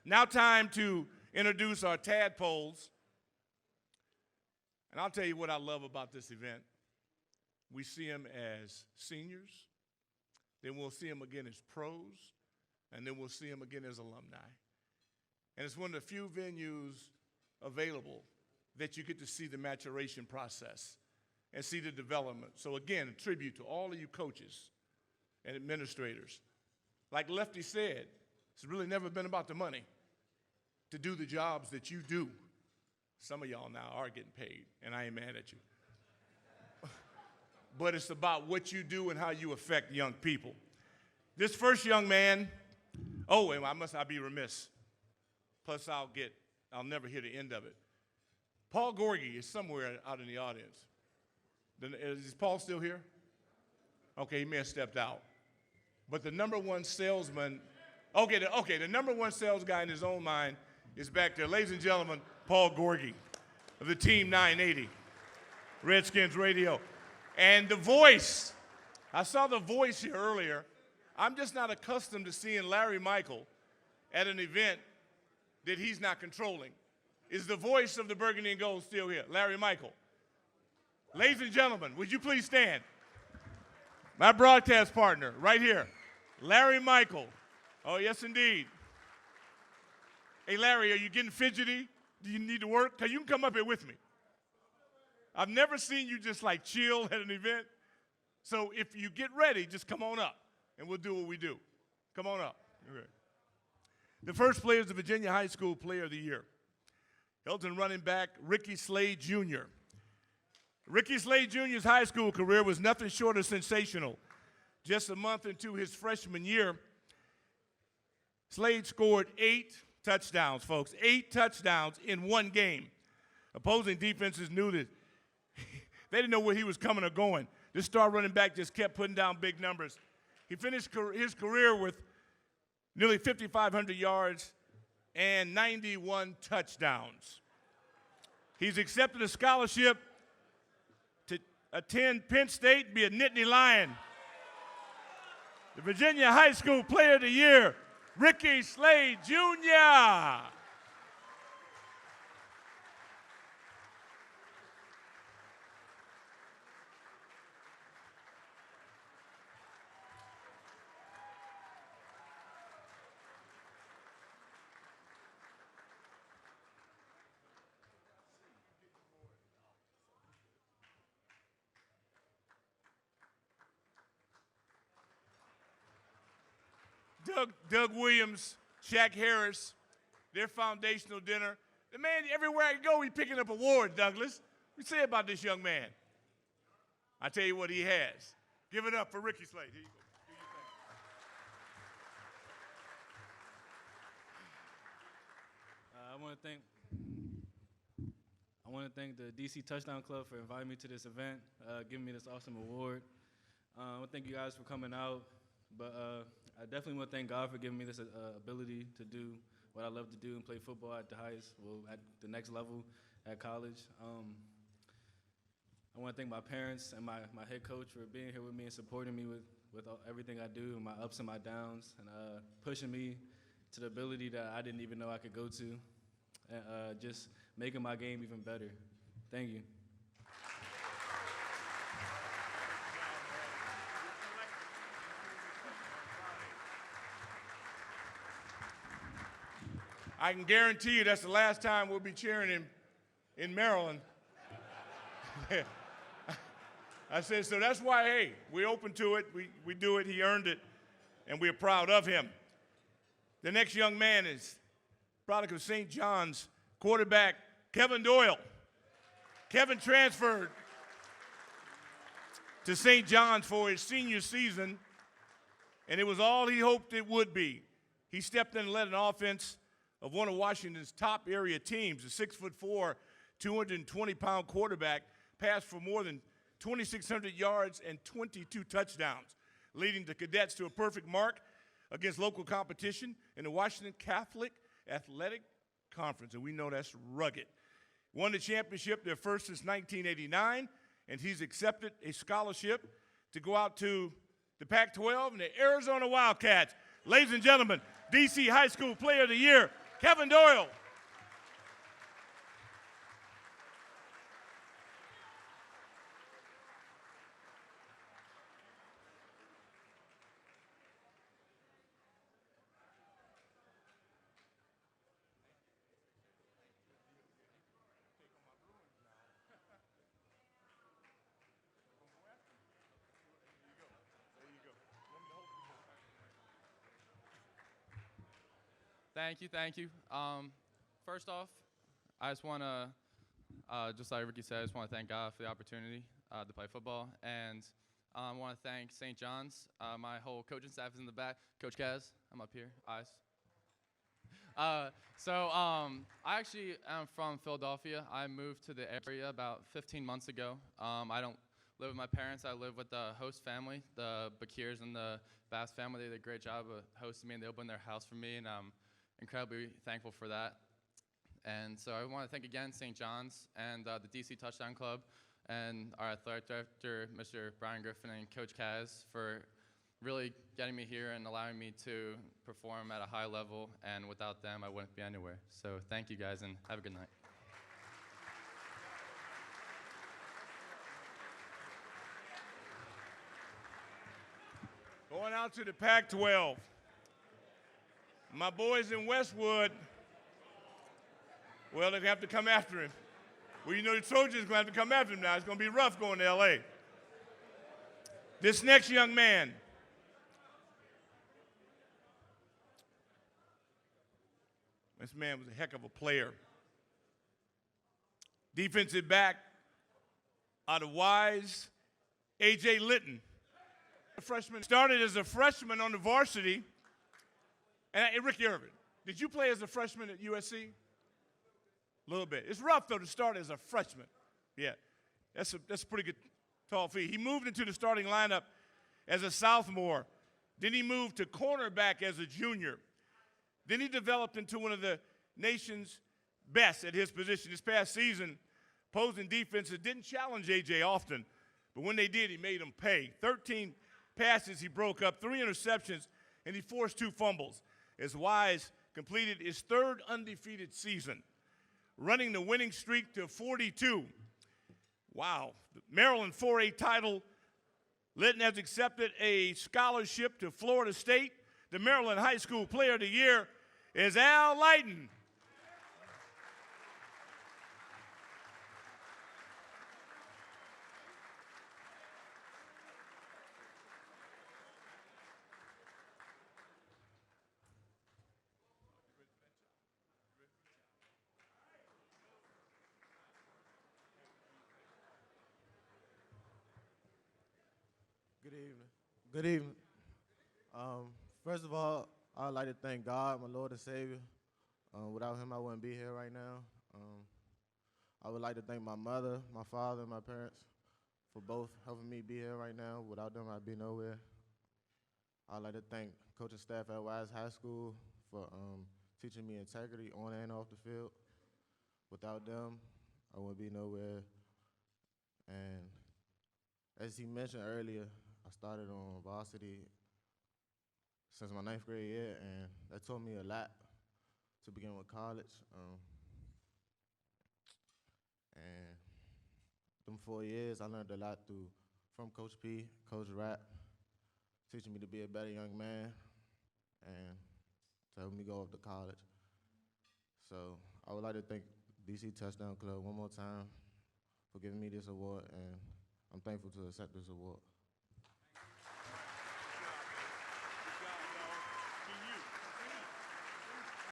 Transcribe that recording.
Now time to introduce our tadpoles. And I'll tell you what I love about this event. We see them as seniors, then we'll see them again as pros, and then we'll see them again as alumni. And it's one of the few venues available that you get to see the maturation process and see the development. So again, a tribute to all of you coaches and administrators. Like Lefty said, it's really never been about the money to do the jobs that you do. Some of y'all now are getting paid, and I ain't mad at you. But it's about what you do and how you affect young people. This first young man, and I'll be remiss. Plus I'll never hear the end of it. Paul Gorgie is somewhere out in the audience. Is Paul still here? Okay, he may have stepped out. But the number one salesman, the number one sales guy in his own mind is back there. Ladies and gentlemen, Paul Gorgie of the Team 980, Redskins Radio. And the voice, I saw the voice here earlier. I'm just not accustomed to seeing Larry Michael at an event that he's not controlling. Is the voice of the Burgundy and Gold still here? Larry Michael. Ladies and gentlemen, would you please stand? My broadcast partner, right here, Larry Michael. Oh, yes, indeed. Hey, Larry, are you getting fidgety? Do you need to work? Because you can come up here with me. I've never seen you just like chill at an event. So if you get ready, just come on up, and we'll do what we do. Come on up. Okay. The first player is the Virginia High School Player of the Year. Hylton running back Ricky Slade Jr. Ricky Slade Jr.'s high school career was nothing short of sensational. Just a month into his freshman year, Slade scored 8 touchdowns, folks. 8 touchdowns in one game. Opposing defenses knew that they didn't know where he was coming or going. This star running back just kept putting down big numbers. He finished his career with nearly 5,500 yards and 91 touchdowns. He's accepted a scholarship to attend Penn State and be a Nittany Lion. The Virginia High School Player of the Year, Ricky Slade Jr. Doug Williams, Shaq Harris, their foundational dinner. The man, everywhere I go, he's picking up awards, Douglas. What do you say about this young man? I tell you what he has. Give it up for Ricky Slade. Here you go. I want to thank the DC Touchdown Club for inviting me to this event, giving me this awesome award. I want to thank you guys for coming out, but I definitely want to thank God for giving me this ability to do what I love to do and play football at the highest, at the next level at college. I want to thank my parents and my head coach for being here with me and supporting me with everything I do, and my ups and my downs, and pushing me to the ability that I didn't even know I could go to, and just making my game even better. Thank you. I can guarantee you that's the last time we'll be cheering him in Maryland. I said, so that's why, hey, we're open to it. We do it. He earned it, and we're proud of him. The next young man is product of St. John's quarterback, Kevin Doyle. Kevin transferred to St. John's for his senior season, and it was all he hoped it would be. He stepped in and led an offense of one of Washington's top area teams. A 6'4", 220-pound quarterback passed for more than 2,600 yards and 22 touchdowns, leading the Cadets to a perfect mark against local competition in the Washington Catholic Athletic Conference, and we know that's rugged. Won the championship, their first since 1989, and he's accepted a scholarship to go out to the Pac-12 and the Arizona Wildcats. Ladies and gentlemen, DC High School Player of the Year, Kevin Doyle. Thank you. First off, I just want to, just like Ricky said, I just want to thank God for the opportunity to play football. And I want to thank St. John's. My whole coaching staff is in the back. Coach Kaz, I'm up here, eyes. I actually am from Philadelphia. I moved to the area about 15 months ago. I don't live with my parents. I live with the host family, the Bakirs and the Bass family. They did a great job of hosting me, and they opened their house for me, and I'm incredibly thankful for that. And so I want to thank again St. John's and the DC Touchdown Club and our athletic director, Mr. Brian Griffin, and Coach Kaz for really getting me here and allowing me to perform at a high level. And without them, I wouldn't be anywhere. So thank you guys, and have a good night. Going out to the Pac-12. My boys in Westwood, well, they have to come after him. Well, you know the Trojans are going to have to come after him now. It's going to be rough going to L.A. This next young man, this man was a heck of a player. Defensive back out of Wise, AJ Lytton. A freshman, started as a freshman on the varsity. And Ricky Irvin, did you play as a freshman at USC? A little bit. It's rough, though, to start as a freshman. Yeah, that's a pretty good tall feat. He moved into the starting lineup as a sophomore. Then he moved to cornerback as a junior. Then he developed into one of the nation's best at his position. This past season, opposing defenses didn't challenge A.J. often, but when they did, he made them pay. 13 passes he broke up, 3 interceptions, and he forced 2 fumbles. As Wise completed his 3rd undefeated season, running the winning streak to 42. Wow. The Maryland 4A title. Lytton has accepted a scholarship to Florida State. The Maryland High School Player of the Year is Al Lytton. Good evening. Good evening. First of all, I'd like to thank God, my Lord and Savior. Without him, I wouldn't be here right now. I would like to thank my mother, my father, and my parents for both helping me be here right now. Without them, I'd be nowhere. I'd like to thank coaching staff at Wise High School for teaching me integrity on and off the field. Without them, I wouldn't be nowhere. And as he mentioned earlier, I started on varsity since my 9th grade year, and that taught me a lot to begin with college. And them 4 years, I learned a lot from Coach P, Coach Rapp, teaching me to be a better young man and to help me go off to college. So I would like to thank DC Touchdown Club one more time for giving me this award, and I'm thankful to accept this award.